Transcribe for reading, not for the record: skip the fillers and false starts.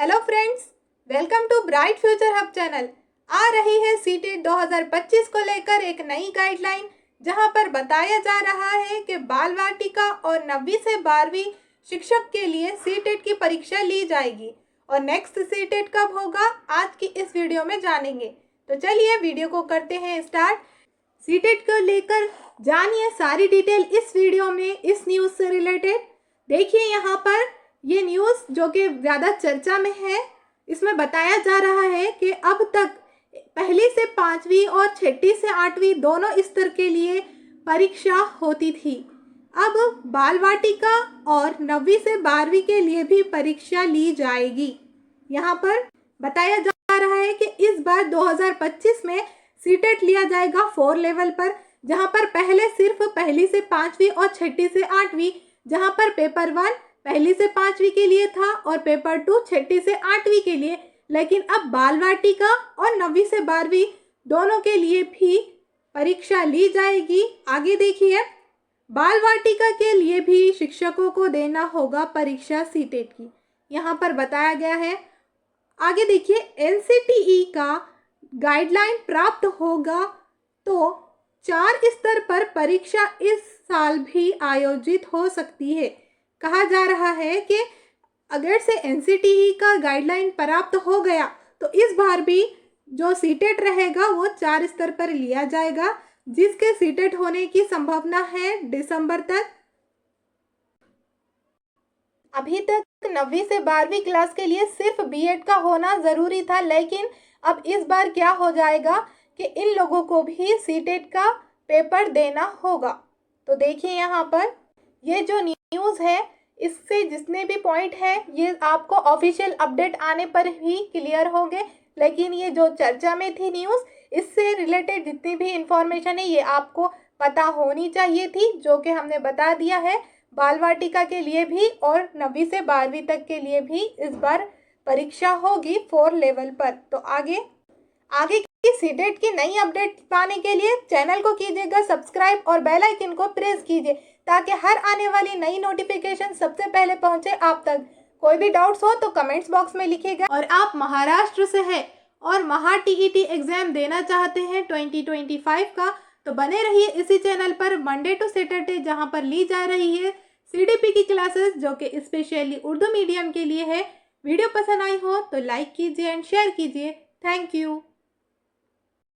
Hello friends, welcome to bright future hub channel. आ रही है सीटेट 2025 को लेकर एक नई गाइडलाइन, जहां पर बताया जा रहा है कि बाल वाटिका और 9वीं से 12वीं शिक्षक के लिए सीटेट की परीक्षा ली जाएगी और नेक्स्ट सीटेट कब होगा आज की इस वीडियो में जानेंगे। तो चलिए वीडियो को करते हैं स्टार्ट। सीटेट को लेकर जानिए सारी डिटेल इस वीडियो में, इस न्यूज़ से रिलेटेड। देखिए यहाँ पर ये न्यूज़ जो कि ज़्यादा चर्चा में है, इसमें बताया जा रहा है कि अब तक पहली से 5वीं और छठी से 8वीं दोनों स्तर के लिए परीक्षा होती थी। अब बाल वाटिका और 9वीं से 12वीं के लिए भी परीक्षा ली जाएगी। यहाँ पर बताया जा रहा है कि इस बार 2025 में सीटेट लिया जाएगा 4 लेवल पर, जहाँ पर पहले सिर्फ पहली से 5वीं और छठी से 8वीं, जहाँ पर पेपर 1 पहली से 5वीं के लिए था और पेपर 2 छठी से 8वीं के लिए, लेकिन अब बाल वाटिका और 9वीं से 12वीं दोनों के लिए भी परीक्षा ली जाएगी। आगे देखिए, बाल वाटिका के लिए भी शिक्षकों को देना होगा परीक्षा सीटेट की, यहाँ पर बताया गया है। आगे देखिए, एनसीटीई का गाइडलाइन प्राप्त होगा तो 4 स्तर पर परीक्षा इस साल भी आयोजित हो सकती है। कहा जा रहा है कि अगर से एनसीटीई का गाइडलाइन प्राप्त हो गया तो इस बार भी जो सीटेट रहेगा वो 4 स्तर पर लिया जाएगा, जिसके सीटेट होने की संभावना है दिसंबर तक। अभी तक 9वीं से 12वीं क्लास के लिए सिर्फ बीएड का होना ज़रूरी था, लेकिन अब इस बार क्या हो जाएगा कि इन लोगों को भी सीटेट का पेपर देना होगा। तो देखिए यहाँ पर ये जो न्यूज़ है, इससे जितने भी पॉइंट हैं ये आपको ऑफिशियल अपडेट आने पर ही क्लियर होंगे, लेकिन ये जो चर्चा में थी न्यूज़, इससे रिलेटेड जितनी भी इंफॉर्मेशन है ये आपको पता होनी चाहिए थी, जो कि हमने बता दिया है। बाल वाटिका के लिए भी और 9वीं से 12वीं तक के लिए भी इस बार परीक्षा होगी 4 लेवल पर। तो आगे की सीटेट की नई अपडेट पाने के लिए चैनल को कीजिएगा सब्सक्राइब और बेल आइकन को प्रेस कीजिए, ताकि हर आने वाली नई नोटिफिकेशन सबसे पहले पहुंचे आप तक। कोई भी डाउट्स हो तो कमेंट्स बॉक्स में लिखिएगा। और आप महाराष्ट्र से हैं और महा टीईटी एग्जाम देना चाहते हैं 2025 का, तो बने रहिए इसी चैनल पर मंडे टू सैटरडे, जहां पर ली जा रही है सीडीपी की क्लासेस, जो कि स्पेशली उर्दू मीडियम के लिए है। वीडियो पसंद आई हो तो लाइक कीजिए एंड शेयर कीजिए। Thank you.